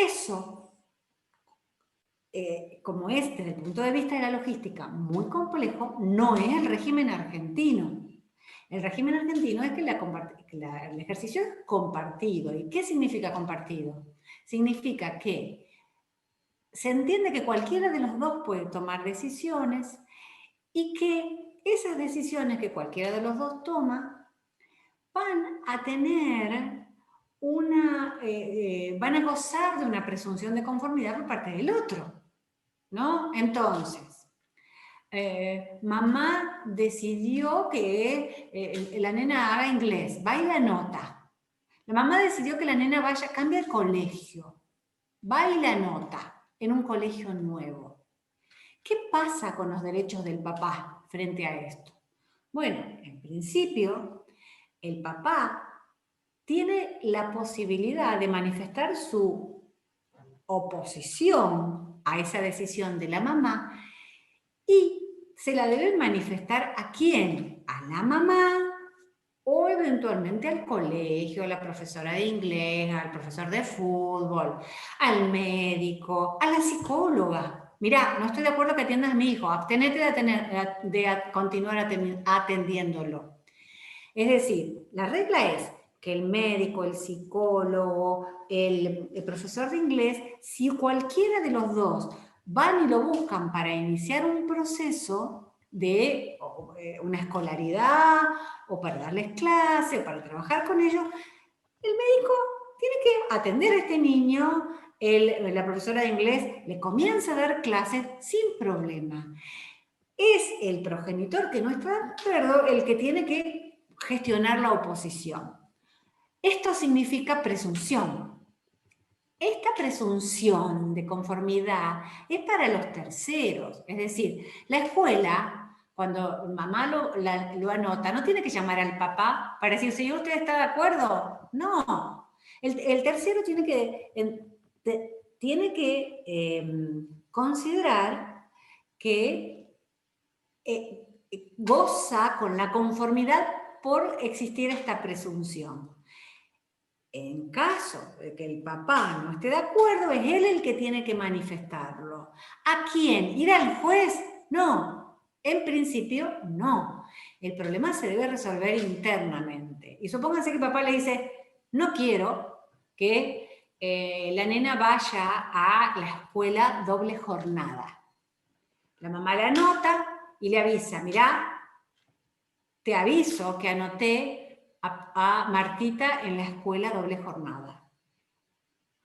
Eso, como es desde el punto de vista de la logística muy complejo, no es el régimen argentino. El régimen argentino es que el ejercicio es compartido. ¿Y qué significa compartido? Significa que se entiende que cualquiera de los dos puede tomar decisiones y que esas decisiones que cualquiera de los dos toma van a tener van a gozar de una presunción de conformidad por parte del otro, ¿no? Entonces, mamá decidió que la nena haga inglés, va y la anota. La mamá decidió que la nena cambie de colegio, va y la anota en un colegio nuevo. ¿Qué pasa con los derechos del papá frente a esto? Bueno, en principio, el papá tiene la posibilidad de manifestar su oposición a esa decisión de la mamá y se la debe manifestar ¿a quién? A la mamá o eventualmente al colegio, a la profesora de inglés, al profesor de fútbol, al médico, a la psicóloga. Mirá, no estoy de acuerdo que atiendas a mi hijo, abstenete de continuar atendiéndolo. Es decir, la regla es que el médico, el psicólogo, el profesor de inglés, si cualquiera de los dos van y lo buscan para iniciar un proceso de una escolaridad o para darles clase o para trabajar con ellos, el médico tiene que atender a este niño, la profesora de inglés le comienza a dar clases sin problema. Es el progenitor que no está de acuerdo el que tiene que gestionar la oposición. Esto significa presunción. Esta presunción de conformidad es para los terceros, es decir, la escuela, cuando mamá lo anota, no tiene que llamar al papá para decir, si usted está de acuerdo, no. El tercero tiene que considerar que goza con la conformidad por existir esta presunción. En caso de que el papá no esté de acuerdo, es él el que tiene que manifestarlo. ¿A quién? ¿Ir al juez? No. En principio, no. El problema se debe resolver internamente. Y supónganse que papá le dice, no quiero que la nena vaya a la escuela doble jornada. La mamá le anota y le avisa, mirá, te aviso que anoté a Martita en la escuela doble jornada.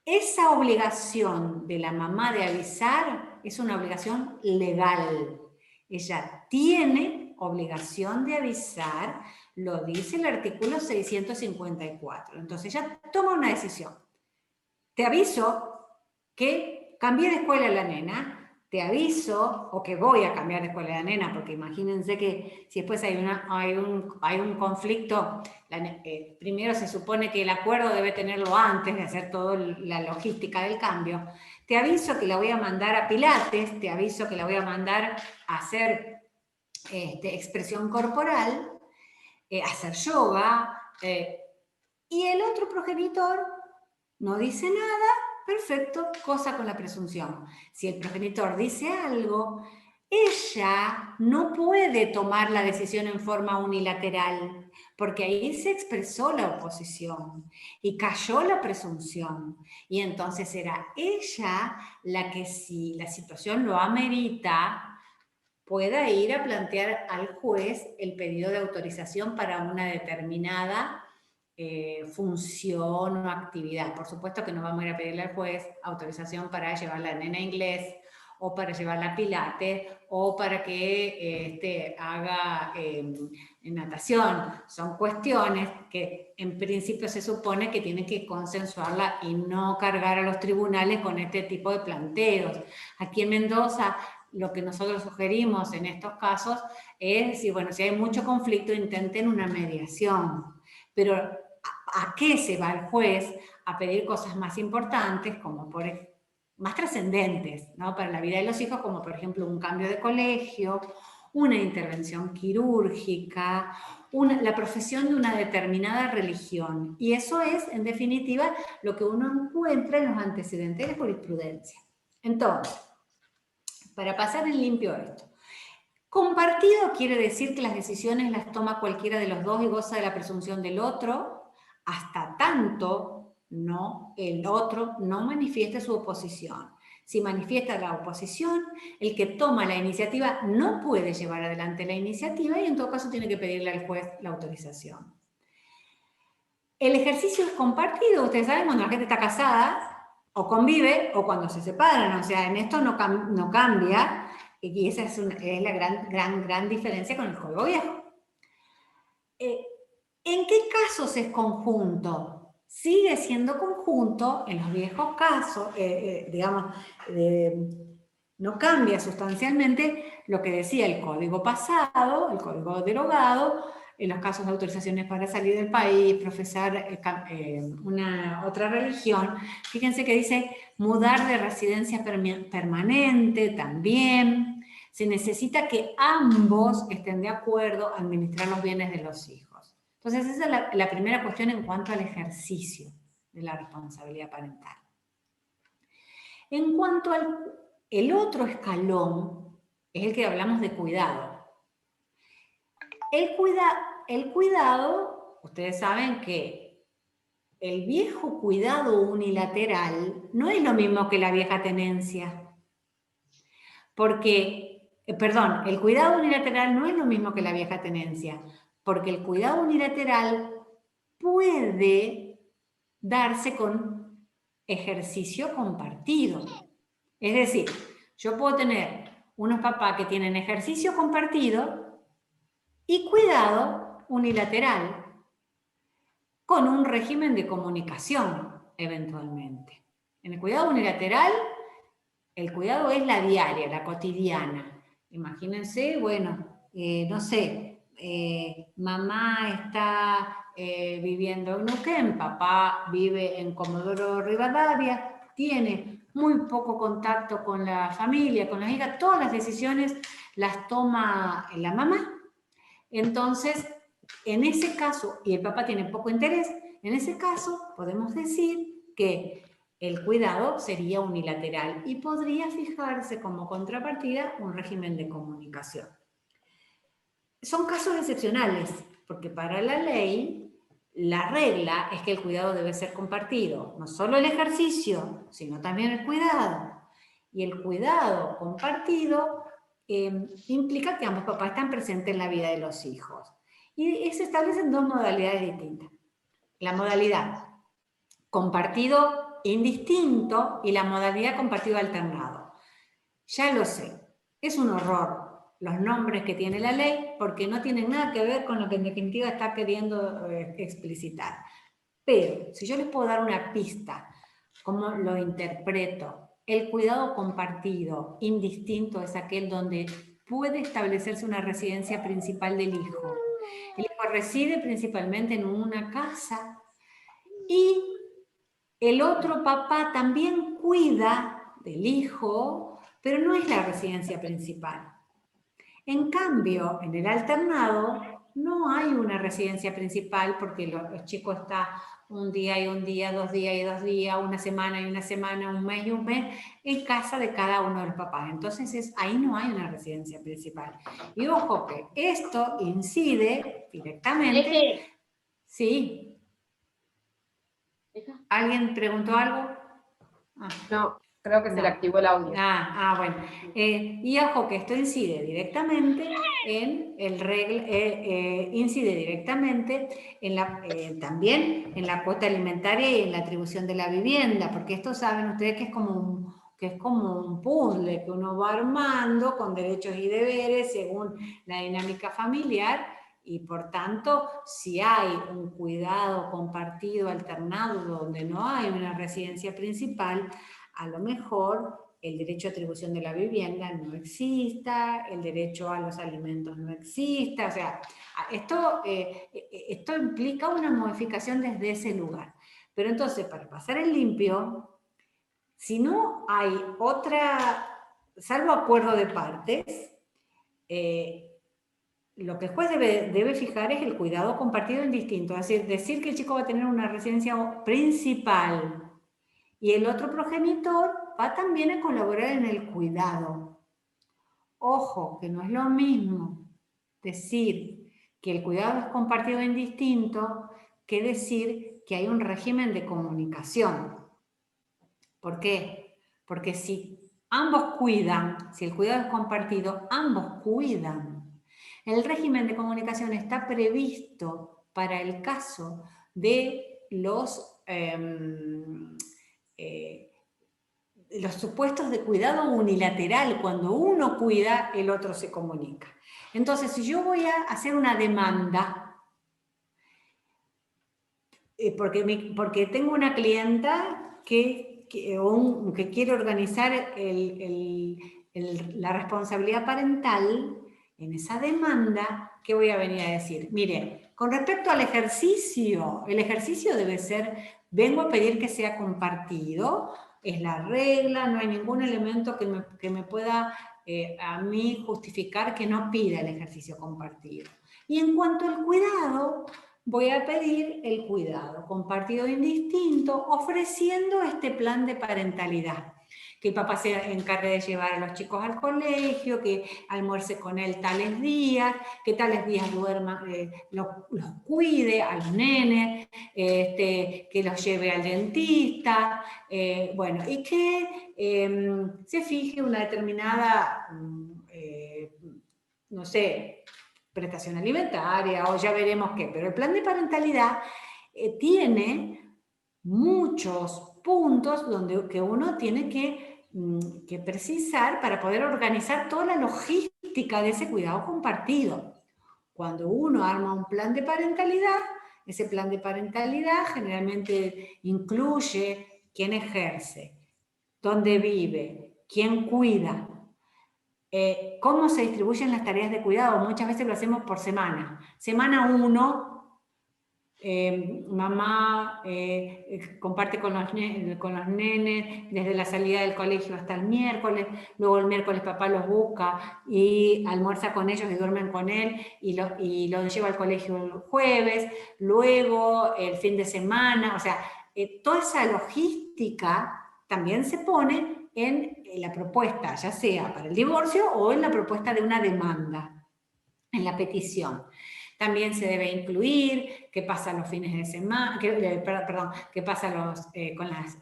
Esa obligación de la mamá de avisar es una obligación legal. Ella tiene obligación de avisar, lo dice el artículo 654. Entonces ella toma una decisión. Te aviso que cambié de escuela a la nena, te aviso, o que voy a cambiar de escuela a la nena, porque imagínense que si después hay un conflicto, primero se supone que el acuerdo debe tenerlo antes de hacer toda la logística del cambio. Te aviso que la voy a mandar a Pilates, te aviso que la voy a mandar a hacer expresión corporal, a hacer yoga, y el otro progenitor no dice nada, perfecto, cosa con la presunción. Si el progenitor dice algo, ella no puede tomar la decisión en forma unilateral, porque ahí se expresó la oposición y cayó la presunción. Y entonces será ella la que, si la situación lo amerita, pueda ir a plantear al juez el pedido de autorización para una determinada función o actividad. Por supuesto que no vamos a ir a pedirle al juez autorización para llevar la nena a inglés o para llevarla a pilates o para que haga natación. Son cuestiones que en principio se supone que tienen que consensuarla y no cargar a los tribunales con este tipo de planteos. Aquí en Mendoza lo que nosotros sugerimos en estos casos es, si hay mucho conflicto, intenten una mediación. Pero ¿a qué se va el juez? A pedir cosas más importantes, como más trascendentes, ¿no? Para la vida de los hijos, como por ejemplo un cambio de colegio, una intervención quirúrgica, la profesión de una determinada religión. Y eso es, en definitiva, lo que uno encuentra en los antecedentes de jurisprudencia. Entonces, para pasar en limpio esto, compartido quiere decir que las decisiones las toma cualquiera de los dos y goza de la presunción del otro, hasta tanto el otro no manifieste su oposición. Si manifiesta la oposición, el que toma la iniciativa no puede llevar adelante la iniciativa y en todo caso tiene que pedirle al juez la autorización. El ejercicio es compartido, ustedes saben, cuando la gente está casada o convive o cuando se separan, o sea, en esto no cambia. Y esa es la gran diferencia con el Código Viejo. ¿En qué casos es conjunto? Sigue siendo conjunto en los viejos casos, digamos, no cambia sustancialmente lo que decía el Código pasado, el Código derogado, en los casos de autorizaciones para salir del país, profesar una otra religión. Fíjense que dice mudar de residencia permanente también. Se necesita que ambos estén de acuerdo a administrar los bienes de los hijos. Entonces esa es la primera cuestión en cuanto al ejercicio de la responsabilidad parental. En cuanto al otro escalón, es el que hablamos de cuidado. El cuidado, ustedes saben que el viejo cuidado unilateral no es lo mismo que la vieja tenencia. Porque, el cuidado unilateral no es lo mismo que la vieja tenencia, porque el cuidado unilateral puede darse con ejercicio compartido. Es decir, yo puedo tener unos papás que tienen ejercicio compartido y cuidado unilateral, con un régimen de comunicación, eventualmente. En el cuidado unilateral, el cuidado es la diaria, la cotidiana. Imagínense, bueno, no sé, mamá está viviendo en Neuquén, papá vive en Comodoro Rivadavia, tiene muy poco contacto con la familia, con las hijas, todas las decisiones las toma la mamá. Entonces, en ese caso, y el papá tiene poco interés, en ese caso podemos decir que el cuidado sería unilateral y podría fijarse como contrapartida un régimen de comunicación. Son casos excepcionales, porque para la ley, la regla es que el cuidado debe ser compartido, no solo el ejercicio, sino también el cuidado. Y el cuidado compartido implica que ambos papás están presentes en la vida de los hijos. Y se establecen dos modalidades distintas. La modalidad compartido indistinto y la modalidad compartido alternado. Ya lo sé, es un horror los nombres que tiene la ley porque no tienen nada que ver con lo que en definitiva está queriendo explicitar. Pero si yo les puedo dar una pista, ¿cómo lo interpreto? El cuidado compartido, indistinto, es aquel donde puede establecerse una residencia principal del hijo. El hijo reside principalmente en una casa y el otro papá también cuida del hijo, pero no es la residencia principal. En cambio, en el alternado no hay una residencia principal porque los chicos están un día y un día, 2 días y 2 días, una semana y una semana, un mes y un mes, en casa de cada uno de los papás. Entonces ahí no hay una residencia principal. Y ojo que esto incide directamente... Sí. ¿Alguien preguntó algo? No, creo que se le activó el audio. Bueno. Y ojo que esto incide directamente también en la cuota alimentaria y en la atribución de la vivienda, porque esto saben ustedes que es como un puzzle que uno va armando con derechos y deberes según la dinámica familiar. Y por tanto, si hay un cuidado compartido, alternado, donde no hay una residencia principal, a lo mejor el derecho a atribución de la vivienda no exista, el derecho a los alimentos no exista, o sea, esto implica una modificación desde ese lugar. Pero entonces, para pasar en limpio, si no hay otra, salvo acuerdo de partes, lo que el juez debe fijar es el cuidado compartido indistinto, es decir que el chico va a tener una residencia principal y el otro progenitor va también a colaborar en el cuidado. Ojo, que no es lo mismo decir que el cuidado es compartido indistinto que decir que hay un régimen de comunicación. ¿Por qué? Porque si ambos cuidan, si el cuidado es compartido, ambos cuidan. El régimen de comunicación está previsto para el caso de los supuestos de cuidado unilateral. Cuando uno cuida, el otro se comunica. Entonces, si yo voy a hacer una demanda, porque tengo una clienta que quiere organizar la responsabilidad parental, en esa demanda, ¿qué voy a venir a decir? Mire, con respecto al ejercicio, el ejercicio debe ser, vengo a pedir que sea compartido, es la regla, no hay ningún elemento que me pueda a mí justificar que no pida el ejercicio compartido. Y en cuanto al cuidado, voy a pedir el cuidado compartido indistinto, ofreciendo este plan de parentalidad. Que el papá se encargue de llevar a los chicos al colegio, que almuerce con él tales días, que tales días duerma, los cuide a los nenes, que los lleve al dentista, bueno, y que se fije una determinada, no sé, prestación alimentaria o ya veremos qué, pero el plan de parentalidad tiene muchos puntos que uno tiene que precisar para poder organizar toda la logística de ese cuidado compartido. Cuando uno arma un plan de parentalidad, ese plan de parentalidad generalmente incluye quién ejerce, dónde vive, quién cuida, cómo se distribuyen las tareas de cuidado. Muchas veces lo hacemos por semana. Semana 1, mamá comparte con los nenes desde la salida del colegio hasta el miércoles, luego el miércoles papá los busca y almuerza con ellos y duermen con él y lo lleva al colegio el jueves, luego el fin de semana, o sea, toda esa logística también se pone en la propuesta, ya sea para el divorcio o en la propuesta de una demanda, en la petición. También se debe incluir qué pasa los fines de semana, qué pasa con las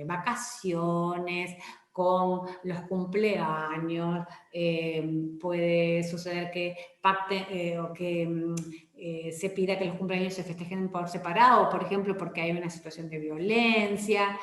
vacaciones, con los cumpleaños. Puede suceder que pacte o que se pida que los cumpleaños se festejen por separado, por ejemplo, porque hay una situación de violencia,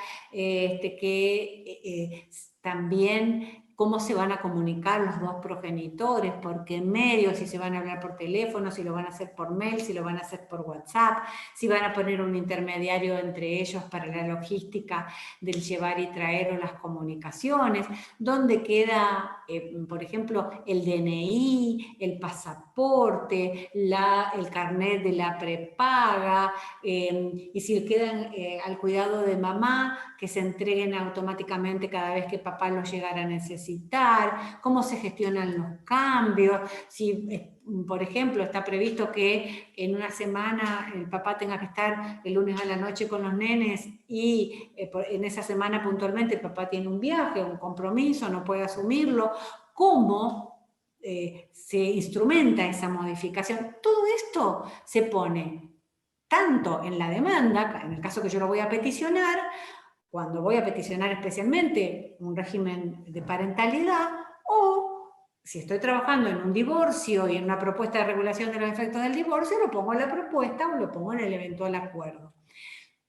también cómo se van a comunicar los dos progenitores, por qué medios, si se van a hablar por teléfono, si lo van a hacer por mail, si lo van a hacer por WhatsApp, si van a poner un intermediario entre ellos para la logística del llevar y traer o las comunicaciones, dónde queda, por ejemplo, el DNI, el pasaporte, el carnet de la prepaga, y si quedan al cuidado de mamá, que se entreguen automáticamente cada vez que papá los llegara a necesitar, cómo se gestionan los cambios, si, por ejemplo, está previsto que en una semana el papá tenga que estar el lunes a la noche con los nenes y en esa semana puntualmente el papá tiene un viaje, un compromiso, no puede asumirlo, ¿cómo se instrumenta esa modificación? Todo esto se pone tanto en la demanda, en el caso que yo lo voy a peticionar, cuando voy a peticionar especialmente un régimen de parentalidad, o si estoy trabajando en un divorcio y en una propuesta de regulación de los efectos del divorcio, lo pongo en la propuesta o lo pongo en el eventual acuerdo.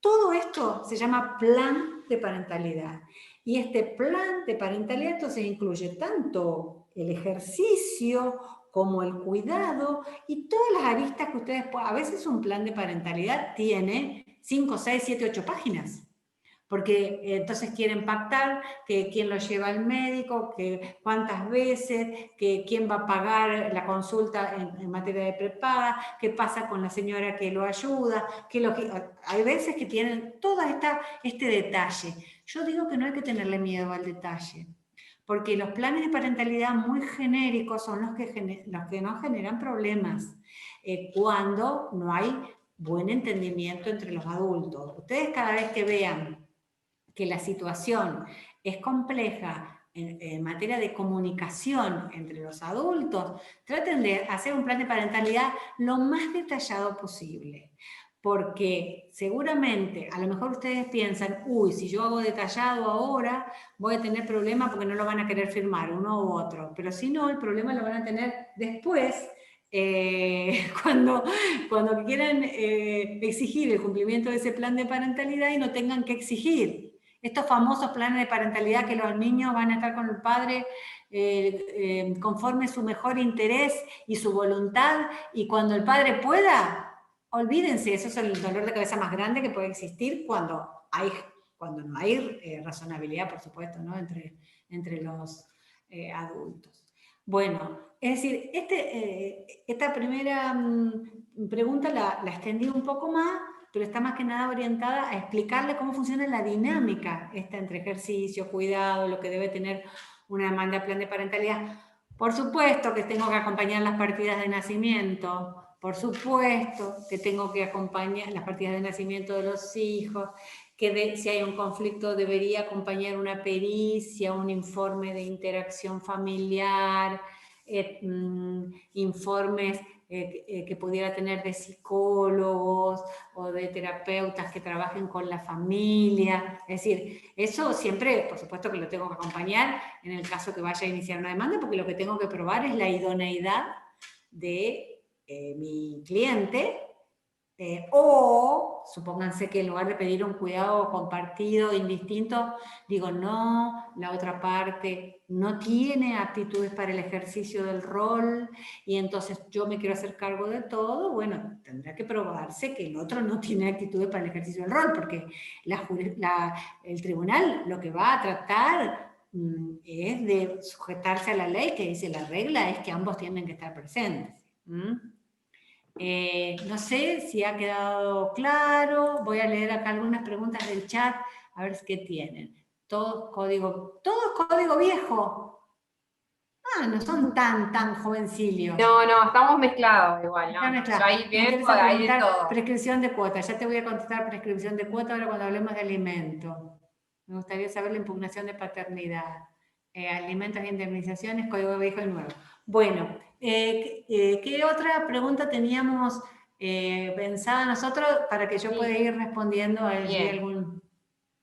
Todo esto se llama plan de parentalidad. Y este plan de parentalidad entonces incluye tanto el ejercicio como el cuidado y todas las aristas que ustedes puedan. A veces un plan de parentalidad tiene 5, 6, 7, 8 páginas. Porque entonces quieren pactar que quién lo lleva al médico, que cuántas veces, que quién va a pagar la consulta en materia de prepaga, qué pasa con la señora que lo ayuda, hay veces que tienen todo este detalle. Yo digo que no hay que tenerle miedo al detalle, porque los planes de parentalidad muy genéricos son los que nos generan problemas cuando no hay buen entendimiento entre los adultos. Ustedes cada vez que vean que la situación es compleja en materia de comunicación entre los adultos, traten de hacer un plan de parentalidad lo más detallado posible. Porque seguramente, a lo mejor ustedes piensan, uy, si yo hago detallado ahora, voy a tener problemas porque no lo van a querer firmar uno u otro. Pero si no, el problema lo van a tener después, cuando quieran exigir el cumplimiento de ese plan de parentalidad y no tengan que exigir. Estos famosos planes de parentalidad que los niños van a estar con el padre conforme su mejor interés y su voluntad, y cuando el padre pueda, olvídense, eso es el dolor de cabeza más grande que puede existir cuando no hay razonabilidad, por supuesto, ¿no? entre los adultos. Bueno, es decir, esta primera pregunta la extendí un poco más, pero está más que nada orientada a explicarle cómo funciona la dinámica esta entre ejercicio, cuidado, lo que debe tener una demanda de plan de parentalidad. Por supuesto que tengo que acompañar las partidas de nacimiento, por supuesto que tengo que acompañar las partidas de nacimiento de los hijos, que si hay un conflicto debería acompañar una pericia, un informe de interacción familiar, informes que pudiera tener de psicólogos o de terapeutas que trabajen con la familia. Es decir, eso siempre, por supuesto que lo tengo que acompañar en el caso que vaya a iniciar una demanda, porque lo que tengo que probar es la idoneidad de mi cliente, o supónganse que en lugar de pedir un cuidado compartido, indistinto, digo, no, la otra parte no tiene aptitudes para el ejercicio del rol y entonces yo me quiero hacer cargo de todo. Bueno, tendrá que probarse que el otro no tiene aptitudes para el ejercicio del rol, porque el tribunal lo que va a tratar es de sujetarse a la ley, que dice la regla es que ambos tienen que estar presentes. No sé si ha quedado claro. Voy a leer acá algunas preguntas del chat, a ver qué tienen. Todo es código viejo. Ah, no son tan jovencillos. No, estamos mezclados igual, ¿no? Yo ahí me viejo, interesa ahí de preguntar todo. prescripción de cuota. Ya te voy a contestar prescripción de cuota ahora cuando hablemos de alimento. Me gustaría saber la impugnación de paternidad. Alimentos e indemnizaciones, código viejo y nuevo. Bueno, ¿qué otra pregunta teníamos pensada nosotros para que yo pueda ir respondiendo a algún?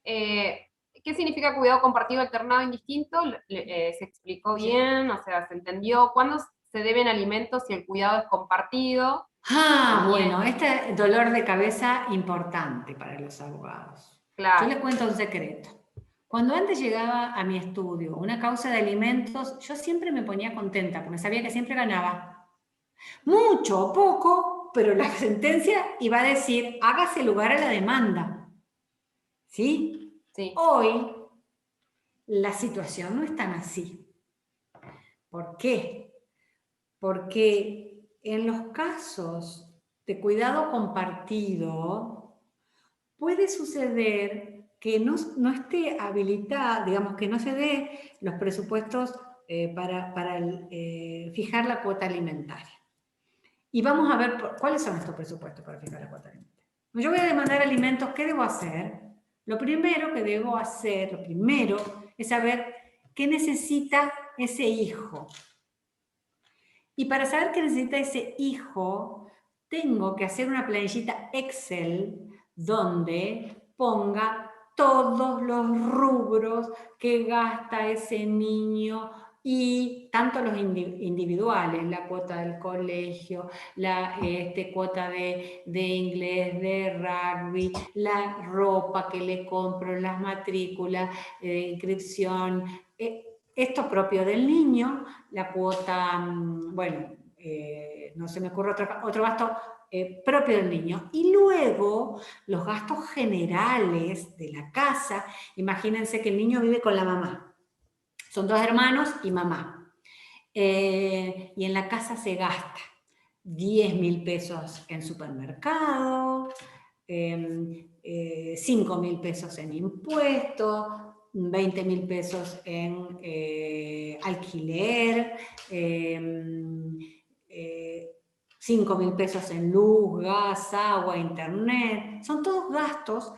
¿Qué significa cuidado compartido, alternado, indistinto? ¿Se explicó bien? O sea, ¿se entendió? ¿Cuándo se deben alimentos si el cuidado es compartido? Bueno, este dolor de cabeza importante para los abogados. Claro. Yo les cuento un secreto. Cuando antes llegaba a mi estudio una causa de alimentos, yo siempre me ponía contenta porque sabía que siempre ganaba. Mucho o poco, pero la sentencia iba a decir, hágase lugar a la demanda. ¿Sí? Sí. Hoy la situación no es tan así. ¿Por qué? Porque en los casos de cuidado compartido puede suceder que no esté habilitada, digamos, que no se dé los presupuestos para fijar la cuota alimentaria. Y vamos a ver cuáles son estos presupuestos para fijar la cuota alimentaria. Yo voy a demandar alimentos, ¿qué debo hacer? Lo primero que debo hacer, es saber qué necesita ese hijo. Y para saber qué necesita ese hijo, tengo que hacer una planillita Excel donde ponga todos los rubros que gasta ese niño, y tanto los individuales, la cuota del colegio, la cuota de inglés, de rugby, la ropa que le compro, las matrículas, inscripción, esto propio del niño, la cuota, no se me ocurre otro gasto propio del niño. Y luego los gastos generales de la casa. Imagínense que el niño vive con la mamá. Son 2 hermanos y mamá. Y en la casa se gasta 10.000 pesos en supermercado, 5.000 pesos en impuestos, 20.000 pesos en alquiler, 5.000 pesos en luz, gas, agua, internet. Son todos gastos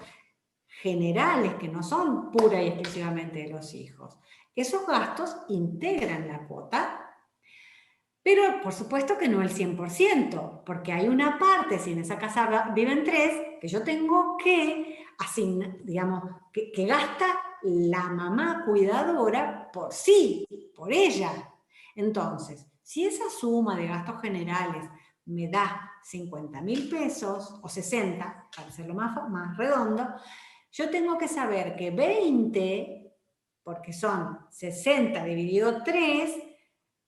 generales que no son pura y exclusivamente de los hijos. Esos gastos integran la cuota, pero por supuesto que no el 100%, porque hay una parte, si en esa casa viven 3, que yo tengo que asignar, digamos, que gasta la mamá cuidadora por sí, por ella. Entonces, si esa suma de gastos generales me da 50.000 pesos, o 60, para hacerlo más redondo, yo tengo que saber que 20, porque son 60 dividido 3,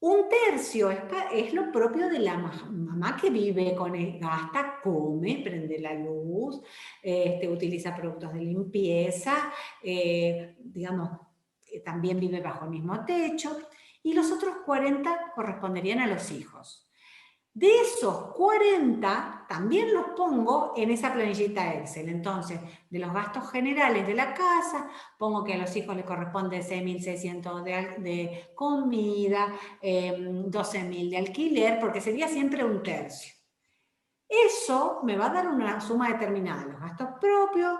un tercio es lo propio de la mamá que vive con él, gasta, come, prende la luz, utiliza productos de limpieza, digamos, también vive bajo el mismo techo, y los otros 40 corresponderían a los hijos. De esos 40, también los pongo en esa planillita Excel. Entonces, de los gastos generales de la casa, pongo que a los hijos les corresponde 6.600 de comida, 12.000 de alquiler, porque sería siempre un tercio. Eso me va a dar una suma determinada, los gastos propios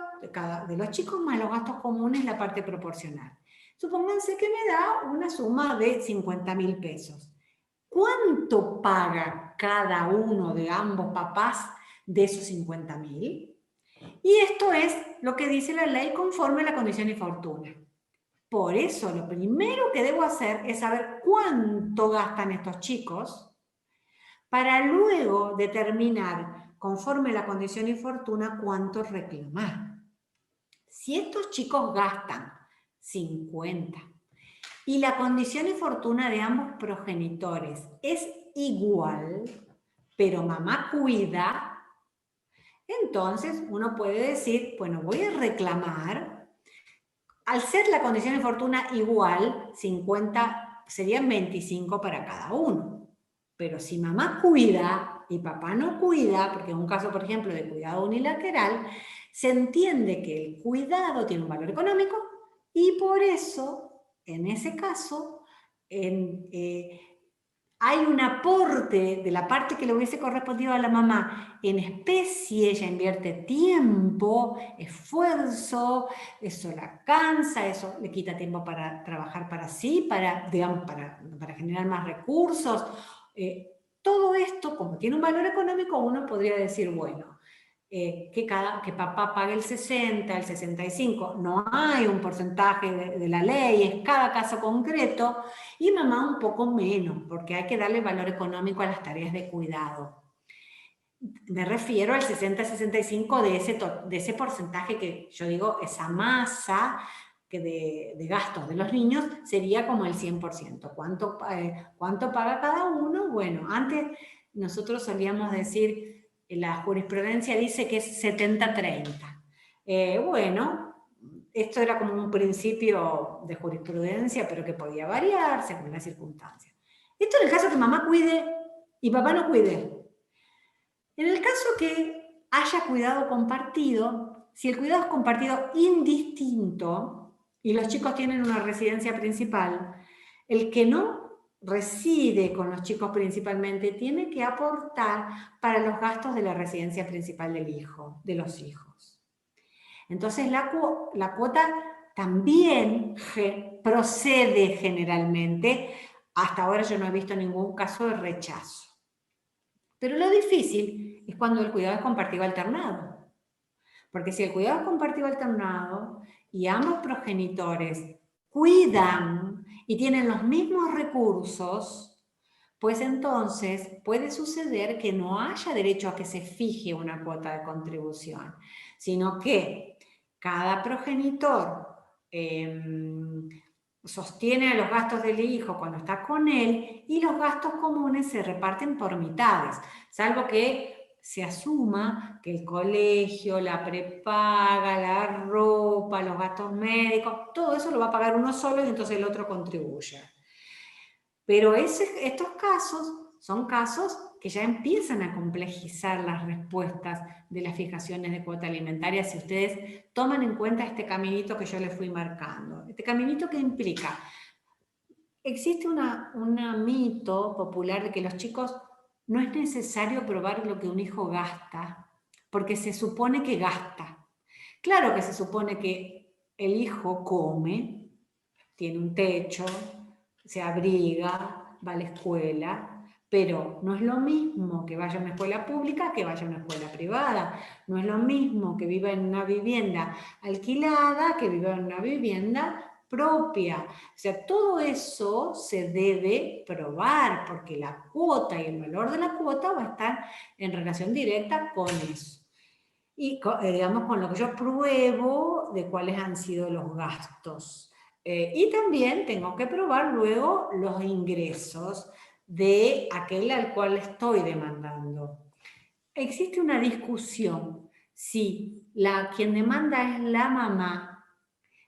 de los chicos más los gastos comunes, la parte proporcional. Supónganse que me da una suma de 50.000 pesos. ¿Cuánto paga cada uno de ambos papás de esos 50.000? Y esto es lo que dice la ley conforme a la condición y fortuna. Por eso lo primero que debo hacer es saber cuánto gastan estos chicos para luego determinar, conforme a la condición y fortuna, cuánto reclamar. Si estos chicos gastan 50 y la condición y fortuna de ambos progenitores es igual, pero mamá cuida, entonces uno puede decir, bueno, voy a reclamar, al ser la condición y fortuna igual, 50 serían 25 para cada uno. Pero si mamá cuida y papá no cuida, porque en un caso, por ejemplo, de cuidado unilateral, se entiende que el cuidado tiene un valor económico y por eso, en ese caso, hay un aporte de la parte que le hubiese correspondido a la mamá en especie, ella invierte tiempo, esfuerzo, eso la cansa, eso le quita tiempo para trabajar para sí, digamos, para generar más recursos. Todo esto, como tiene un valor económico, uno podría decir, bueno, que papá pague el 60, el 65, no hay un porcentaje de la ley, es cada caso concreto, y mamá un poco menos, porque hay que darle valor económico a las tareas de cuidado. Me refiero al 60-65 de ese porcentaje que yo digo, esa masa de gastos de los niños sería como el 100%. ¿Cuánto paga cada uno? Bueno, antes nosotros solíamos decir, la jurisprudencia dice que es 70-30. Bueno, esto era como un principio de jurisprudencia, pero que podía variar según las circunstancias. Esto en el caso que mamá cuide y papá no cuide. En el caso que haya cuidado compartido, si el cuidado es compartido indistinto y los chicos tienen una residencia principal, el que no reside con los chicos principalmente tiene que aportar para los gastos de la residencia principal del hijo, de los hijos. Entonces la cuota también procede generalmente. Hasta ahora yo no he visto ningún caso de rechazo. Pero lo difícil es cuando el cuidado es compartido alternado. Porque si el cuidado es compartido alternado y ambos progenitores cuidan y tienen los mismos recursos, pues entonces puede suceder que no haya derecho a que se fije una cuota de contribución, sino que cada progenitor sostiene los gastos del hijo cuando está con él y los gastos comunes se reparten por mitades, salvo que se asuma que el colegio, la prepaga, la ropa, los gastos médicos, todo eso lo va a pagar uno solo y entonces el otro contribuye. Pero estos casos son casos que ya empiezan a complejizar las respuestas de las fijaciones de cuota alimentaria si ustedes toman en cuenta este caminito que yo les fui marcando. Este caminito que implica, existe un mito popular de que los chicos no es necesario probar lo que un hijo gasta, porque se supone que gasta. Claro que se supone que el hijo come, tiene un techo, se abriga, va a la escuela, pero no es lo mismo que vaya a una escuela pública que vaya a una escuela privada. No es lo mismo que viva en una vivienda alquilada que viva en una vivienda propia. O sea, todo eso se debe probar porque la cuota y el valor de la cuota va a estar en relación directa con eso. Y digamos con lo que yo pruebo de cuáles han sido los gastos. Y también tengo que probar luego los ingresos de aquel al cual estoy demandando. Existe una discusión si quien demanda es la mamá,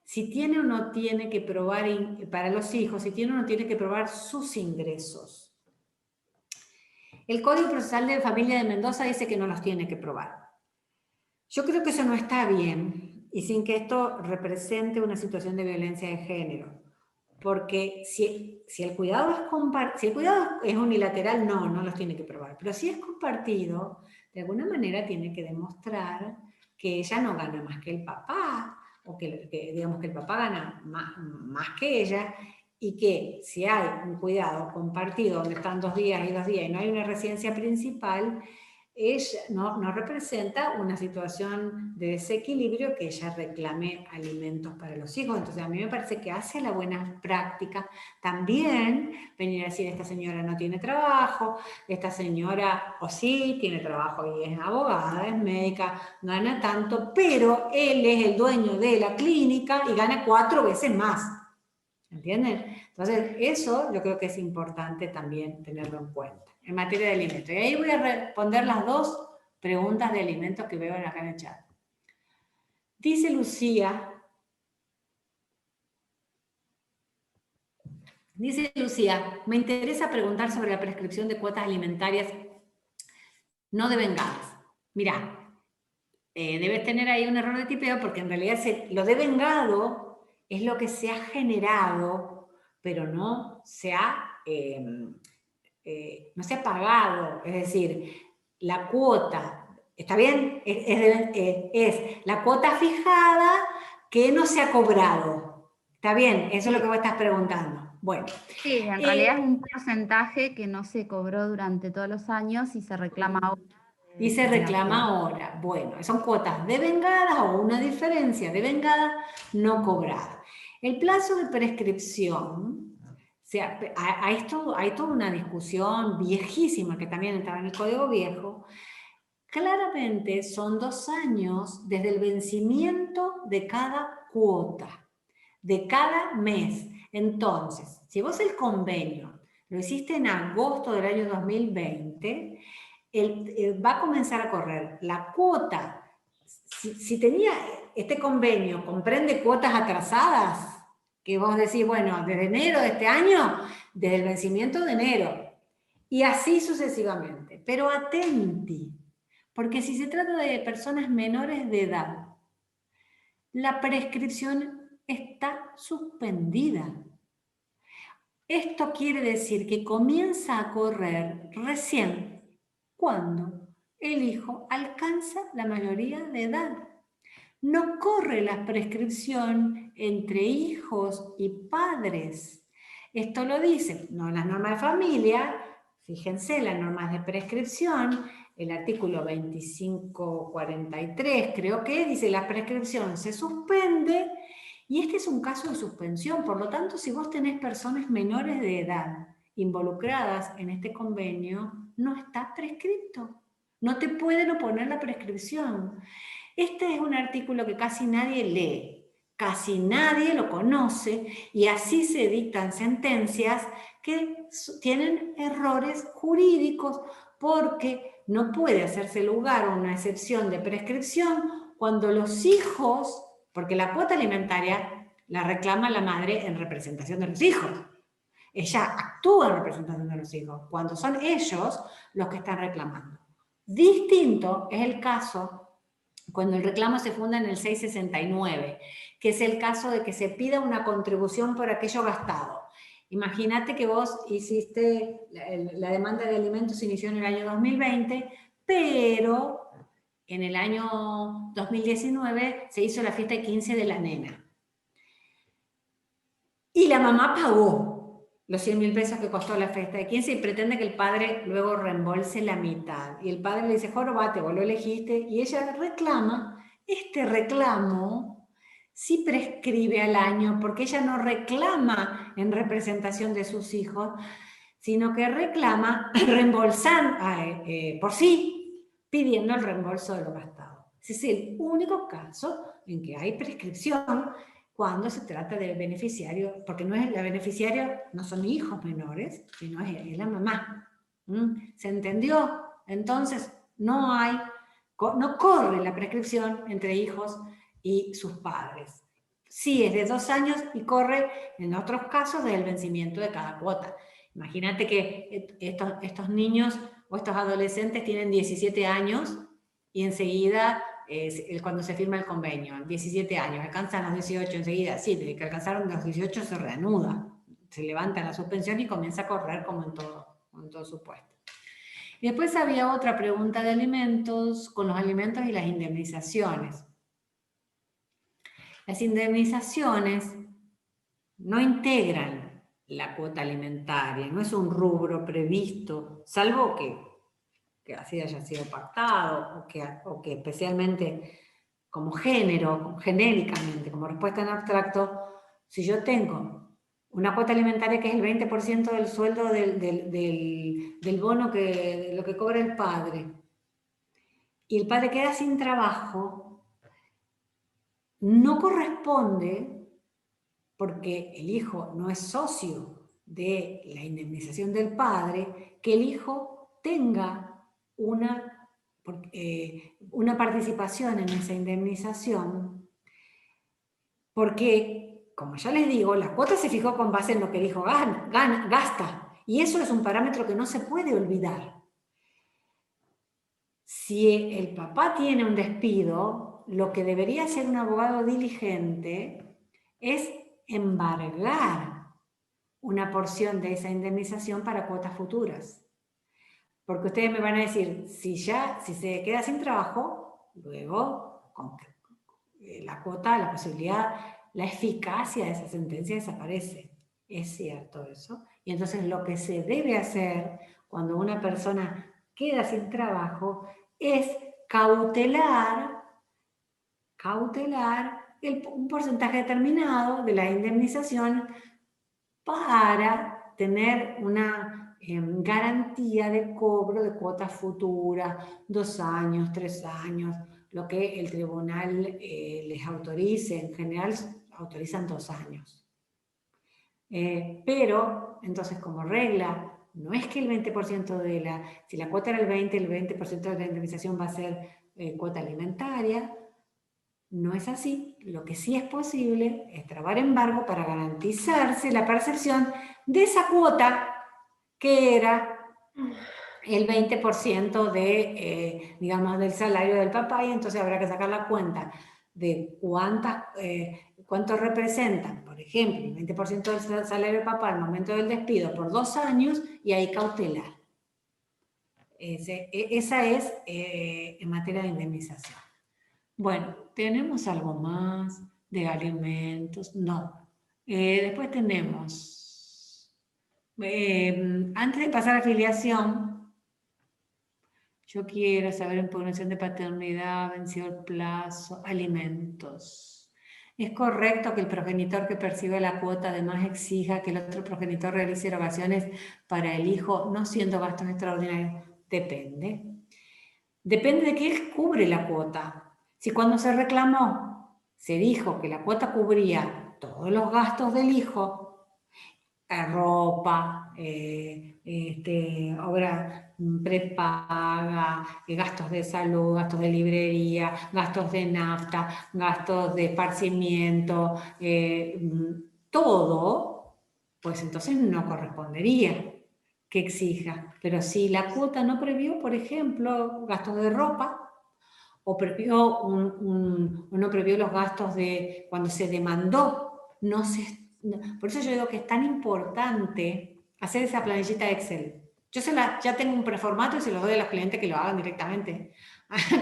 si tiene o no tiene que probar, para los hijos, si tiene o no tiene que probar sus ingresos. El Código Procesal de Familia de Mendoza dice que no los tiene que probar. Yo creo que eso no está bien, y sin que esto represente una situación de violencia de género. Porque si el cuidado es unilateral, no los tiene que probar. Pero si es compartido, de alguna manera tiene que demostrar que ella no gana más que el papá, o digamos que el papá gana más que ella, y que si hay un cuidado compartido donde están 2 días y 2 días y no hay una residencia principal, ella no representa una situación de desequilibrio que ella reclame alimentos para los hijos. Entonces a mí me parece que hace la buena práctica también venir a decir, esta señora no tiene trabajo, esta señora o sí tiene trabajo y es abogada, es médica, gana tanto, pero él es el dueño de la clínica y gana 4 veces más. ¿Entienden? Entonces, eso yo creo que es importante también tenerlo en cuenta en materia de alimentos. Y ahí voy a responder las 2 preguntas de alimentos que veo acá en el chat. Dice Lucía, me interesa preguntar sobre la prescripción de cuotas alimentarias no devengadas. Mirá, debes tener ahí un error de tipeo porque en realidad lo devengado es lo que se ha generado, pero no se ha pagado, es decir, la cuota, ¿está bien? Es la cuota fijada que no se ha cobrado. ¿Está bien? Eso es lo que vos estás preguntando. Bueno. Sí, en realidad es un porcentaje que no se cobró durante todos los años y se reclama ahora. Y se reclama ahora. Bueno, son cuotas devengadas o una diferencia devengada no cobrada. El plazo de prescripción, o sea, hay toda una discusión viejísima que también estaba en el Código Viejo. Claramente son 2 años desde el vencimiento de cada cuota, de cada mes. Entonces, si vos el convenio lo hiciste en agosto del año 2020, va a comenzar a correr la cuota. Si tenía este convenio, comprende cuotas atrasadas, que vos decís, bueno, desde enero de este año, desde el vencimiento de enero, y así sucesivamente. Pero atenti, porque si se trata de personas menores de edad, la prescripción está suspendida. Esto quiere decir que comienza a correr recién cuando el hijo alcanza la mayoría de edad. No corre la prescripción entre hijos y padres. Esto lo dice, no las normas de familia, fíjense, las normas de prescripción, el artículo 2543 creo que dice, la prescripción se suspende y este es un caso de suspensión. Por lo tanto, si vos tenés personas menores de edad involucradas en este convenio, no está prescripto. No te pueden oponer la prescripción. Este es un artículo que casi nadie lee, casi nadie lo conoce y así se dictan sentencias que tienen errores jurídicos porque no puede hacerse lugar a una excepción de prescripción cuando los hijos, porque la cuota alimentaria la reclama la madre en representación de los hijos. Ella actúa en representación de los hijos, cuando son ellos los que están reclamando. Distinto es el caso cuando el reclamo se funda en el 669, que es el caso de que se pida una contribución por aquello gastado. Imagínate que vos hiciste, la demanda de alimentos se inició en el año 2020, pero en el año 2019 se hizo la fiesta de 15 de la nena. Y la mamá pagó los 100.000 pesos que costó la fiesta de 15 y pretende que el padre luego reembolse la mitad. Y el padre le dice, jorobate, vos lo elegiste. Y ella reclama, este reclamo sí prescribe al año, porque ella no reclama en representación de sus hijos, sino que reclama reembolsando por sí, pidiendo el reembolso de lo gastado. Ese es el único caso en que hay prescripción cuando se trata de beneficiario, porque no es la beneficiaria, no son hijos menores, sino es la mamá. ¿Se entendió? Entonces no corre la prescripción entre hijos y sus padres. Sí, es de 2 años y corre en otros casos desde el vencimiento de cada cuota. Imagínate que estos niños o estos adolescentes tienen 17 años y enseguida, cuando se firma el convenio, 17 años, alcanzan los 18 enseguida, sí, desde que alcanzaron los 18 se reanuda, se levanta la suspensión y comienza a correr como en todo supuesto. Y después había otra pregunta de alimentos, con los alimentos y las indemnizaciones. Las indemnizaciones no integran la cuota alimentaria, no es un rubro previsto, salvo que así haya sido pactado, o que especialmente como género, genéricamente, como respuesta en abstracto, si yo tengo una cuota alimentaria que es el 20% del sueldo del bono, de lo que cobra el padre, y el padre queda sin trabajo, no corresponde, porque el hijo no es socio de la indemnización del padre, que el hijo tenga una participación en esa indemnización, porque, como ya les digo, la cuota se fijó con base en lo que el hijo gasta, y eso es un parámetro que no se puede olvidar. Si el papá tiene un despido, lo que debería hacer un abogado diligente es embargar una porción de esa indemnización para cuotas futuras. Porque ustedes me van a decir, si se queda sin trabajo, luego la cuota, la posibilidad, la eficacia de esa sentencia desaparece. Es cierto eso. Y entonces lo que se debe hacer cuando una persona queda sin trabajo es cautelar un porcentaje determinado de la indemnización para tener una garantía de cobro de cuotas futuras, 2 años, 3 años, lo que el tribunal les autorice. En general autorizan 2 años. Pero, entonces, como regla, no es que el 20% si la cuota era el 20% de la indemnización va a ser cuota alimentaria. No es así. Lo que sí es posible es trabar embargo para garantizarse la percepción de esa cuota que era el 20% digamos, del salario del papá, y entonces habrá que sacar la cuenta de cuánto representan, por ejemplo, el 20% del salario del papá al momento del despido por 2 años, y ahí cautelar. Esa es en materia de indemnización. Bueno, ¿tenemos algo más de alimentos? No. Después tenemos, antes de pasar a afiliación, yo quiero saber impugnación de paternidad, vencido el plazo, alimentos. ¿Es correcto que el progenitor que percibe la cuota además exija que el otro progenitor realice erogaciones para el hijo, no siendo gastos extraordinarios? Depende. Depende de qué cubre la cuota. Si cuando se reclamó se dijo que la cuota cubría todos los gastos del hijo, ropa, obra prepaga, gastos de salud, gastos de librería, gastos de nafta, gastos de esparcimiento, todo, pues entonces no correspondería que exija. Pero si la cuota no previó, por ejemplo, gastos de ropa, o previó o no previó los gastos de cuando se demandó, por eso yo digo que es tan importante hacer esa planillita de Excel. Yo ya tengo un preformato y se los doy a los clientes que lo hagan directamente.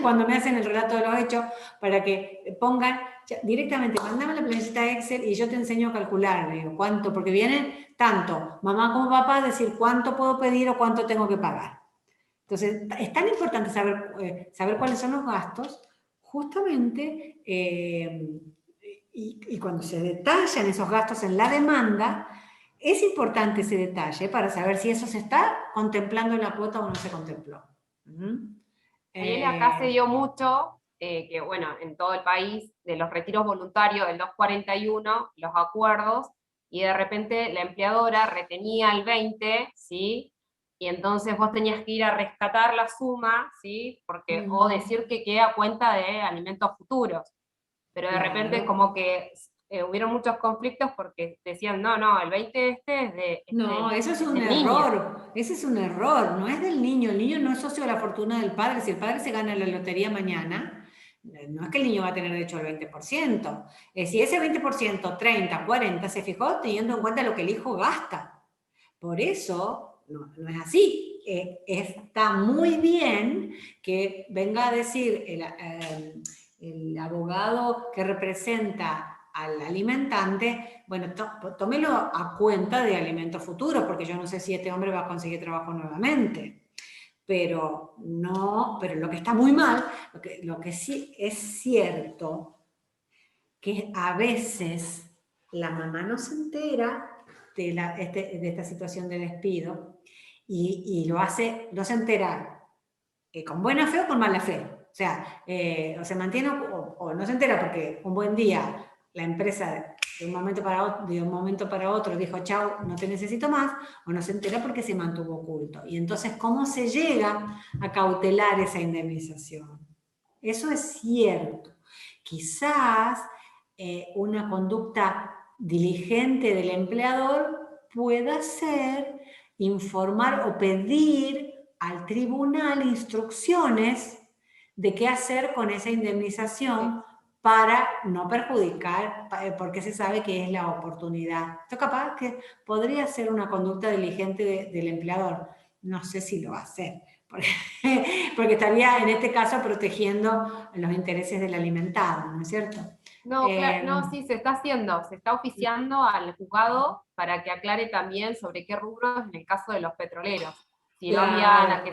Cuando me hacen el relato de los hechos, para que pongan directamente, mandame la planillita de Excel y yo te enseño a calcular, le digo, cuánto, porque vienen tanto, mamá como papá, decir cuánto puedo pedir o cuánto tengo que pagar. Entonces, es tan importante saber cuáles son los gastos, justamente, y cuando se detallan esos gastos en la demanda, es importante ese detalle para saber si eso se está contemplando en la cuota o no se contempló. Y acá se dio mucho, que bueno, en todo el país, de los retiros voluntarios del 241, los acuerdos, y de repente la empleadora retenía el 20, ¿sí? Y entonces vos tenías que ir a rescatar la suma, ¿sí? Porque, o decir que queda a cuenta de alimentos futuros. Pero de repente como que hubieron muchos conflictos porque decían, no, el 20 es de... No, eso es un error, ese es un error, no es del niño, el niño no es socio de la fortuna del padre, si el padre se gana la lotería mañana, no es que el niño va a tener derecho al 20%, si ese 20%, 30, 40, se fijó teniendo en cuenta lo que el hijo gasta, por eso no es así, está muy bien que venga a decir el abogado que representa al alimentante, bueno, tómelo a cuenta de alimentos futuros, porque yo no sé si este hombre va a conseguir trabajo nuevamente. Pero lo que está muy mal, lo que sí es cierto, que a veces la mamá no se entera de esta situación de despido y no se entera con buena fe o con mala fe. O sea, o se mantiene o no se entera porque un buen día la empresa de un momento para otro dijo, chao, no te necesito más, o no se entera porque se mantuvo oculto. Y entonces, ¿cómo se llega a cautelar esa indemnización? Eso es cierto. Quizás una conducta diligente del empleador pueda ser informar o pedir al tribunal instrucciones de qué hacer con esa indemnización para no perjudicar, porque se sabe que es la oportunidad. Esto capaz que podría ser una conducta diligente del empleador. No sé si lo va a hacer, porque estaría en este caso protegiendo los intereses del alimentado, ¿no es cierto? No, no, sí, se está haciendo, se está oficiando al juzgado para que aclare también sobre qué rubros en el caso de los petroleros. Si no había, que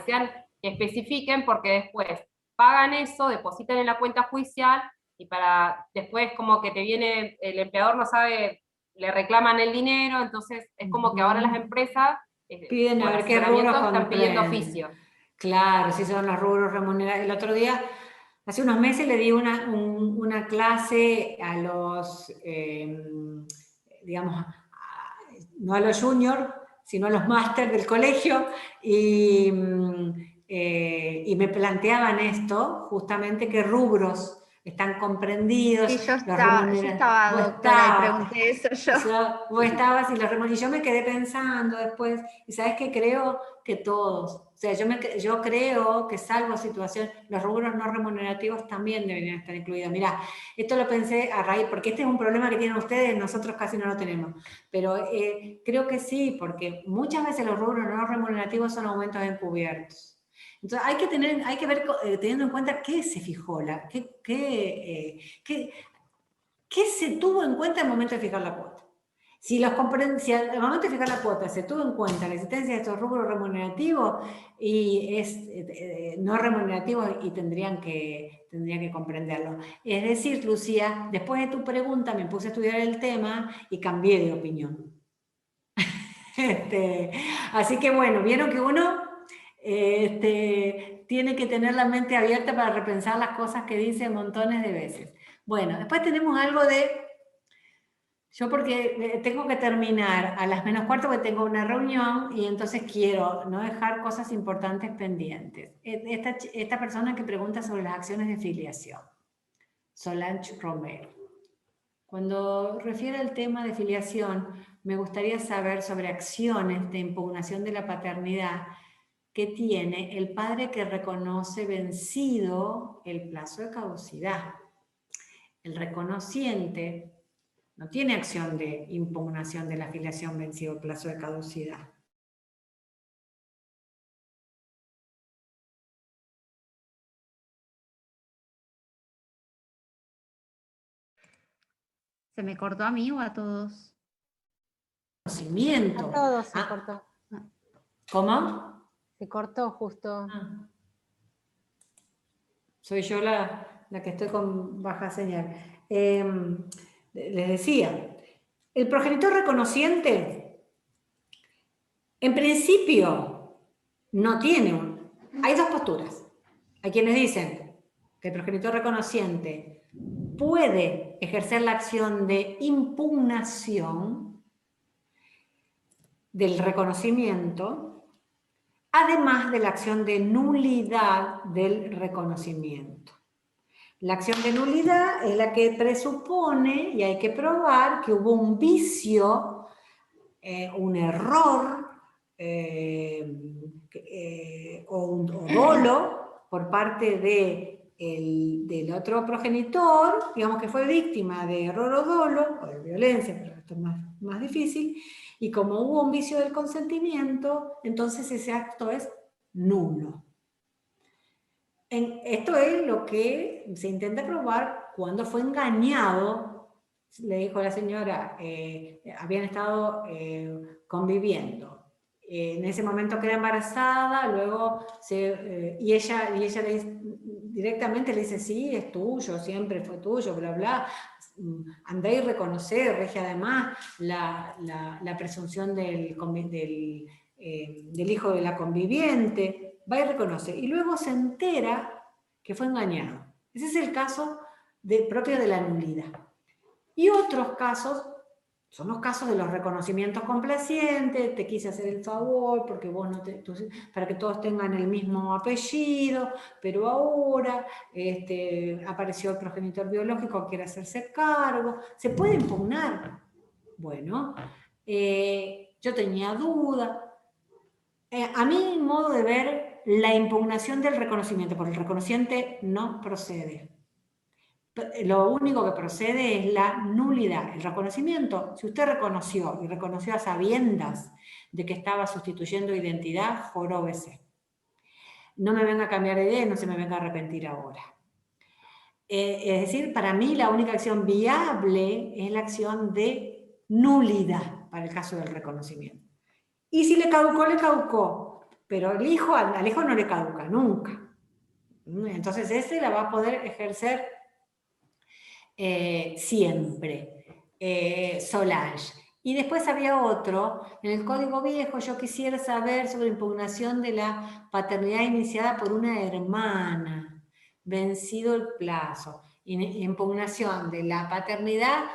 que especifiquen, porque después pagan eso, depositan en la cuenta judicial, y para después como que te viene, el empleador no sabe, le reclaman el dinero, entonces es como que ahora las empresas piden a ver qué rubros están pidiendo oficio. Claro, si son los rubros remunerados. El otro día, hace unos meses, le di una clase a los, digamos, no a los juniors, sino a los máster del colegio, y me planteaban esto, justamente qué rubros están comprendidos. Sí, yo estaba, doctora, y pregunté eso yo. Vos estabas y yo me quedé pensando después, y sabes que creo que todos, o sea, yo creo que salvo situación, los rubros no remunerativos también deberían estar incluidos. Mirá, esto lo pensé a raíz, porque este es un problema que tienen ustedes, nosotros casi no lo tenemos, pero creo que sí, porque muchas veces los rubros no remunerativos son aumentos encubiertos. Entonces hay que ver, teniendo en cuenta qué se fijó, qué se tuvo en cuenta al momento de fijar la cuota. Si al momento de fijar la cuota se tuvo en cuenta la existencia de estos rubros remunerativos y es no remunerativos y tendrían que comprenderlo. Es decir, Lucía, después de tu pregunta me puse a estudiar el tema y cambié de opinión. Así que bueno, vieron que uno tiene que tener la mente abierta para repensar las cosas que dice montones de veces. Bueno, después tenemos algo yo porque tengo que terminar a las -4 porque tengo una reunión y entonces quiero no dejar cosas importantes pendientes. Esta persona que pregunta sobre las acciones de filiación, Solange Romero. Cuando refiere al tema de filiación, me gustaría saber sobre acciones de impugnación de la paternidad que tiene el padre que reconoce vencido el plazo de caducidad. El reconociente no tiene acción de impugnación de la filiación vencido el plazo de caducidad. ¿Se me cortó a mí o a todos? Conocimiento. A todos se cortó. ¿Cómo? Se cortó justo. Soy yo la que estoy con baja señal. Les decía, el progenitor reconociente, en principio, no tiene hay dos posturas. Hay quienes dicen que el progenitor reconociente puede ejercer la acción de impugnación del reconocimiento, además de la acción de nulidad del reconocimiento. La acción de nulidad es la que presupone, y hay que probar, que hubo un vicio, un error o un dolo por parte del otro progenitor, digamos que fue víctima de error o dolo, o de violencia, pero esto es más difícil, y como hubo un vicio del consentimiento, entonces ese acto es nulo. Esto es lo que se intenta probar cuando fue engañado, le dijo la señora, habían estado conviviendo. En ese momento queda embarazada, luego y ella directamente le dice, sí, es tuyo, siempre fue tuyo, bla, bla. Andá y reconocer, rige además la presunción del hijo de la conviviente. Va y reconoce, y luego se entera que fue engañado. Ese es el caso propio de la nulidad. Y otros casos, son los casos de los reconocimientos complacientes, te quise hacer el favor, porque vos no para que todos tengan el mismo apellido, pero ahora apareció el progenitor biológico, quiere hacerse cargo, se puede impugnar. Bueno, yo tenía duda. A mi modo de ver, la impugnación del reconocimiento por el reconociente no procede. Lo único que procede es la nulidad. El reconocimiento, si usted reconoció y reconoció a sabiendas de que estaba sustituyendo identidad, joróbese. No me venga a cambiar de idea y no se me venga a arrepentir ahora. Es decir, para mí la única acción viable es la acción de nulidad para el caso del reconocimiento. Y si le caducó, le caducó. Pero al hijo no le caduca nunca. Entonces ese la va a poder ejercer siempre. Solange. Y después había otro, en el Código Viejo, yo quisiera saber sobre impugnación de la paternidad iniciada por una hermana, vencido el plazo. Impugnación de la paternidad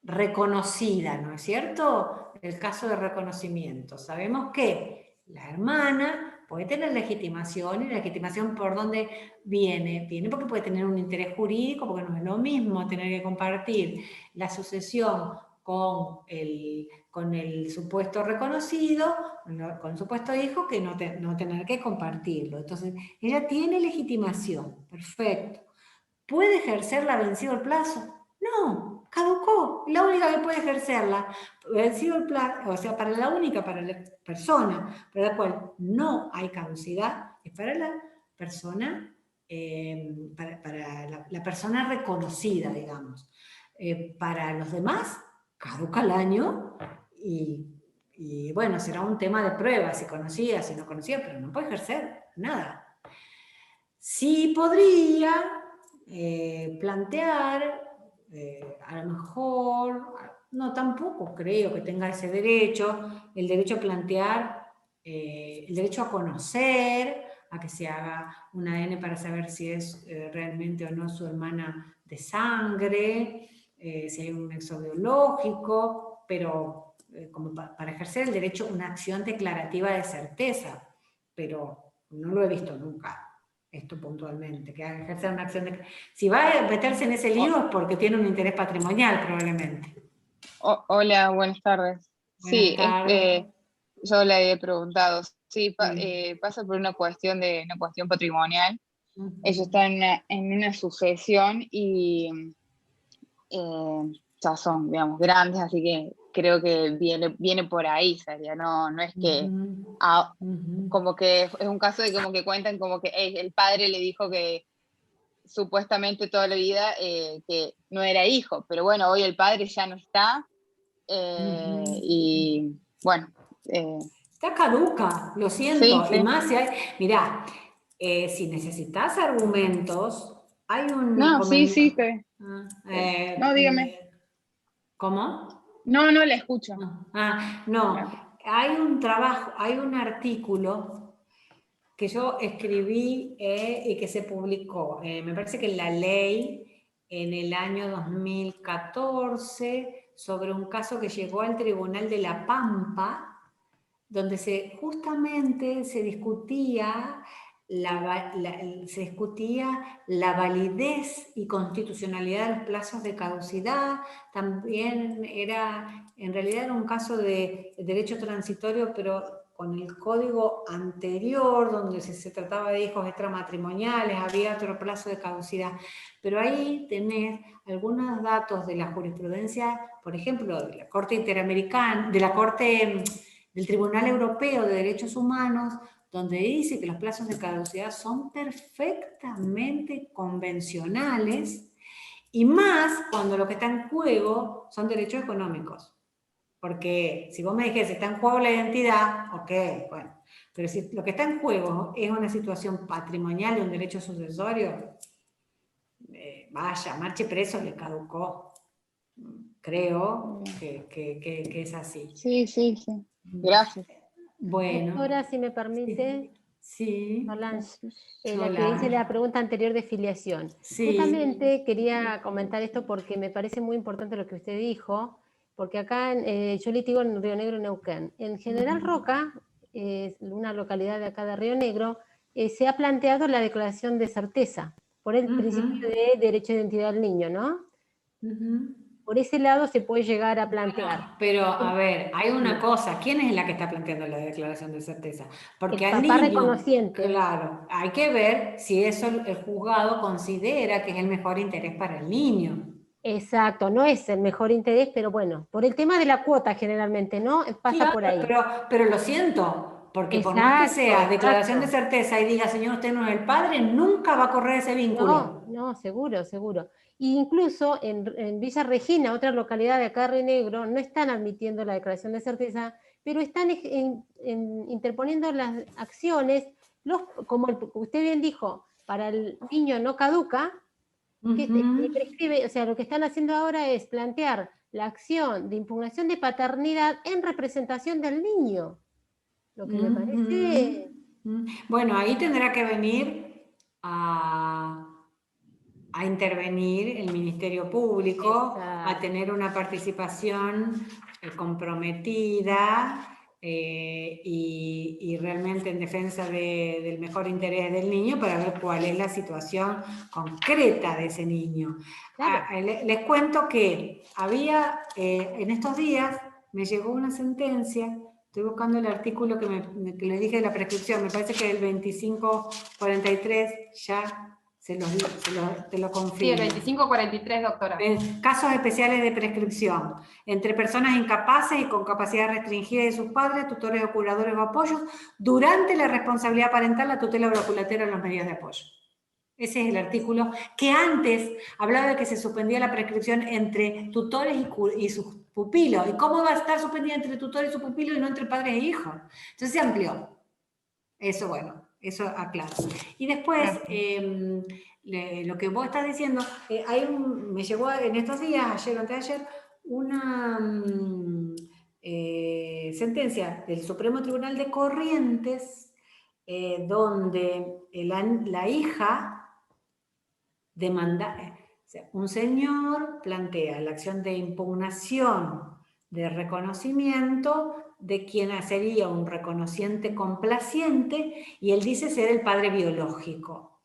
reconocida, ¿no es cierto? El caso de reconocimiento. Sabemos que la hermana puede tener legitimación, y la legitimación ¿por dónde viene? Viene porque puede tener un interés jurídico, porque no es lo mismo tener que compartir la sucesión con el supuesto reconocido, con el supuesto hijo, que no tener que compartirlo. Entonces, ella tiene legitimación, perfecto. ¿Puede ejercerla vencido el plazo? No, caducó. La única que puede ejercerla vencido el plazo, o sea, para la persona para la cual no hay caducidad, es para la persona, para la persona reconocida, digamos. Para los demás, caduca el año y bueno, será un tema de prueba, si conocía, si no conocía, pero no puede ejercer nada. Sí podría plantear, a lo mejor, no, tampoco creo que tenga ese derecho, el derecho a plantear, el derecho a conocer, a que se haga un ADN para saber si es realmente o no su hermana de sangre, si hay un nexo biológico, pero como para ejercer el derecho, una acción declarativa de certeza, pero no lo he visto nunca. esto puntualmente, que ejercer una acción de... Si va a meterse en ese lío es porque tiene un interés patrimonial probablemente. Hola, buenas tardes. Buenas Sí, tardes. yo le he preguntado. Sí, Sí. pasa por una cuestión patrimonial. Ujú. Ellos están en una sucesión y ya son, digamos, grandes, así que creo que viene por ahí, sería, no es que Ujú. Ujú. como que es un caso de como que cuentan como que el padre le dijo que supuestamente toda la vida que no era hijo, pero bueno, hoy el padre ya no está Ujú. y bueno, Está caduca, lo sí, siento. Y sí. más si hay... Mirá, si necesitas argumentos, hay un No, sí, comentario... sí, no, dígame. ¿Cómo? No, le escucho. No, hay un trabajo, hay un artículo que yo escribí y que se publicó, me parece que en La Ley, en el año 2014, sobre un caso que llegó al Tribunal de La Pampa, donde justamente se discutía la validez y constitucionalidad de los plazos de caducidad. También en realidad era un caso de derecho transitorio, pero con el código anterior, donde se trataba de hijos extramatrimoniales, había otro plazo de caducidad. Pero ahí tenés algunos datos de la jurisprudencia, por ejemplo, de la Corte Interamericana, de la Corte del Tribunal Europeo de Derechos Humanos, donde dice que los plazos de caducidad son perfectamente convencionales, y más cuando lo que está en juego son derechos económicos. Porque si vos me dijés, está en juego la identidad, ok, bueno, pero si lo que está en juego es una situación patrimonial de un derecho sucesorio, vaya, marche preso, le caducó. Creo que es así. Sí, sí, sí. Gracias. Bueno. Doctora, si me permite, Sí. Solange, la que hice Solange. la pregunta anterior de filiación. Sí. Justamente quería comentar esto porque me parece muy importante lo que usted dijo, porque acá yo litigo en Río Negro, Neuquén. En General Roca, una localidad de acá de Río Negro, se ha planteado la declaración de certeza por el principio de derecho de identidad del niño, ¿no? Por ese lado se puede llegar a plantear. Bueno, pero a ver, hay una cosa, ¿quién es la que está planteando la declaración de certeza? Porque El al papá niño, reconociente. claro, hay que ver si eso el juzgado considera que es el mejor interés para el niño. Exacto, no es el mejor interés, pero bueno, por el tema de la cuota generalmente, ¿no? Pasa por ahí. Pero lo siento, porque por más que Exacto, sea declaración de exacto. certeza y diga, señor, usted no es el padre, nunca va a correr ese vínculo. No, seguro, seguro. Y incluso en Villa Regina, otra localidad de acá de Río Negro, no están admitiendo la declaración de certeza, pero están interponiendo las acciones, como usted bien dijo, para el niño no caduca, que prescribe, o sea, lo que están haciendo ahora es plantear la acción de impugnación de paternidad en representación del niño. Lo que me parece... Bueno, ahí tendrá que venir a intervenir el Ministerio Público, a tener una participación comprometida y realmente en defensa del mejor interés del niño para ver cuál es la situación concreta de ese niño. Claro. Les cuento que había, en estos días, me llegó una sentencia. Estoy buscando el artículo que les dije de la prescripción, me parece que el 2543 ya te lo confirmo. Sí, el 2543, doctora. Casos especiales de prescripción entre personas incapaces y con capacidad restringida de sus padres, tutores o curadores o apoyos, durante la responsabilidad parental, la tutela o la curatela o los medios de apoyo. Ese es el artículo que antes hablaba de que se suspendía la prescripción entre tutores y sus pupilos. ¿Y cómo va a estar suspendida entre tutores y sus pupilos y no entre padres e hijos? Entonces se amplió. Eso, bueno, eso aclaro. Y después, lo que vos estás diciendo, me llegó en estos días, ayer o antes de ayer, una sentencia del Supremo Tribunal de Corrientes, donde la hija demanda, o sea, un señor plantea la acción de impugnación de reconocimiento de quien sería un reconociente complaciente, y él dice ser el padre biológico.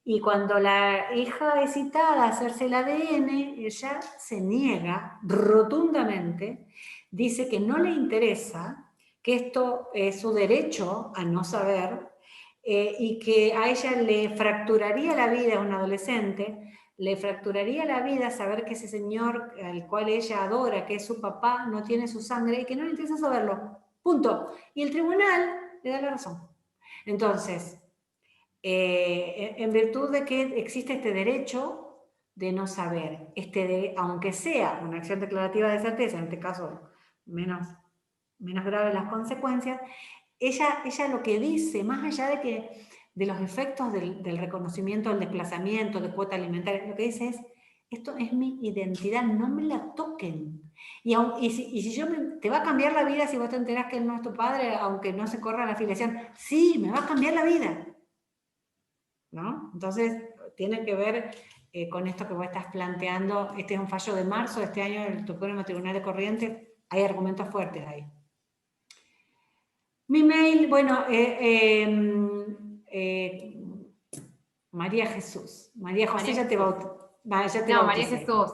Y cuando la hija es citada a hacerse el ADN, ella se niega rotundamente, dice que no le interesa, que esto es su derecho a no saber, y que a ella le fracturaría la vida, a un adolescente, le fracturaría la vida saber que ese señor al cual ella adora, que es su papá, no tiene su sangre y que no le interesa saberlo. Punto. Y el tribunal le da la razón. Entonces, en virtud de que existe este derecho de no saber, aunque sea una acción declarativa de certeza, en este caso menos graves las consecuencias, ella lo que dice, más allá de los efectos del reconocimiento, del desplazamiento, de cuota alimentaria, lo que dice es, esto es mi identidad, no me la toquen. Y si te va a cambiar la vida si vos te enterás que él no es tu padre, aunque no se corra la afiliación, sí, me va a cambiar la vida. ¿No? Entonces, tiene que ver con esto que vos estás planteando. Este es un fallo de marzo de este año del Supremo Tribunal de Corrientes. Hay argumentos fuertes ahí. Mi mail, bueno, María Jesús. María José ya te bautizó. No, María Jesús.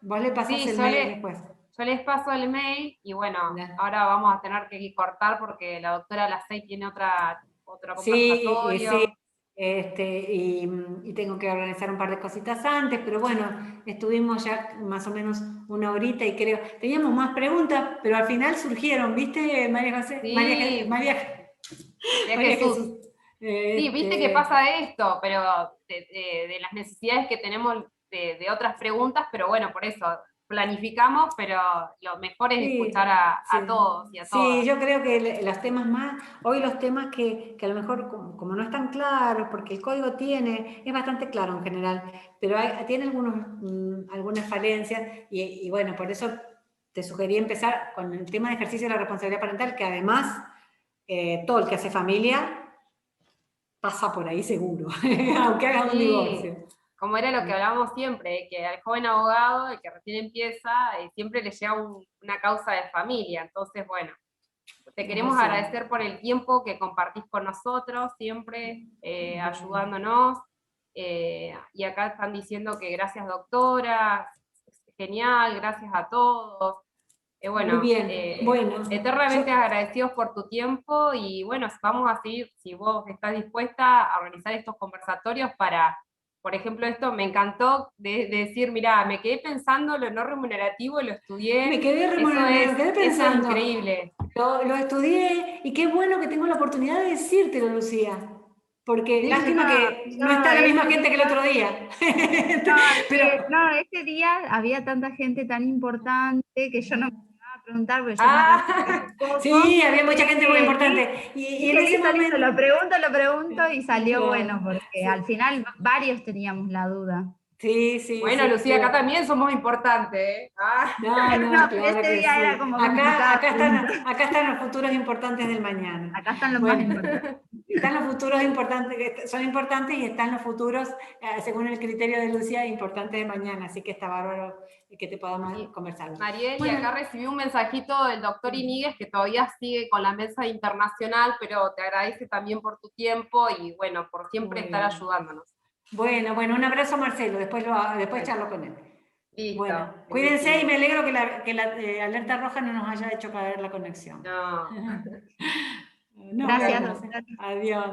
Vos le pasás sí, el mail después. Yo les paso el mail y bueno, ahora vamos a tener que cortar porque la doctora a las 6 tiene otra conversatorio. Sí, y tengo que organizar un par de cositas antes, pero bueno, estuvimos ya más o menos una horita y creo, teníamos más preguntas, pero al final surgieron, ¿viste, María José? Sí. María Jesús. Sí, viste que pasa esto, pero de las necesidades que tenemos de otras preguntas, pero bueno, por eso planificamos, pero lo mejor es escuchar a todos y a todas. Sí, yo creo que los temas hoy los temas que a lo mejor como no están claros, porque el código es bastante claro en general, pero tiene algunas falencias y bueno, por eso te sugerí empezar con el tema de ejercicio de la responsabilidad parental, que además todo el que hace familia pasa por ahí seguro, aunque haga un divorcio. Como era lo que hablábamos siempre, que al joven abogado, el que recién empieza, siempre le llega una causa de familia. Entonces, bueno, te queremos agradecer por el tiempo que compartís con nosotros, siempre ayudándonos. Y acá están diciendo que gracias, doctora, genial, gracias a todos. Bueno, muy bien, eternamente agradecidos por tu tiempo y bueno, vamos a seguir, si vos estás dispuesta a organizar estos conversatorios para, por ejemplo, esto me encantó de decir, mira, me quedé pensando lo no remunerativo, lo estudié. Me quedé pensando. Es increíble. Lo estudié y qué bueno que tengo la oportunidad de decírtelo, Lucía. Porque lástima que no está la misma gente que el otro día. Ese día había tanta gente tan importante que yo no me iba a preguntar, porque sí, había mucha gente muy importante. Y en ese momento lo pregunto y salió bueno, porque al final varios teníamos la duda. Sí. Bueno, Lucía, acá también somos importantes, ¿eh? No, claro este día era como acá están los futuros importantes del mañana. Acá están los más importantes. Están los futuros importantes, que son importantes, y están los futuros, según el criterio de Lucía, importantes de mañana, así que está bárbaro que te podamos conversar. Mariel, y acá recibí un mensajito del doctor Iníguez, que todavía sigue con la mesa internacional, pero te agradece también por tu tiempo y bueno, por siempre estar ayudándonos. Bueno, un abrazo a Marcelo, después charlo con él. Listo. Bueno, cuídense y me alegro que la alerta roja no nos haya hecho caer la conexión. No. No, gracias. Adiós.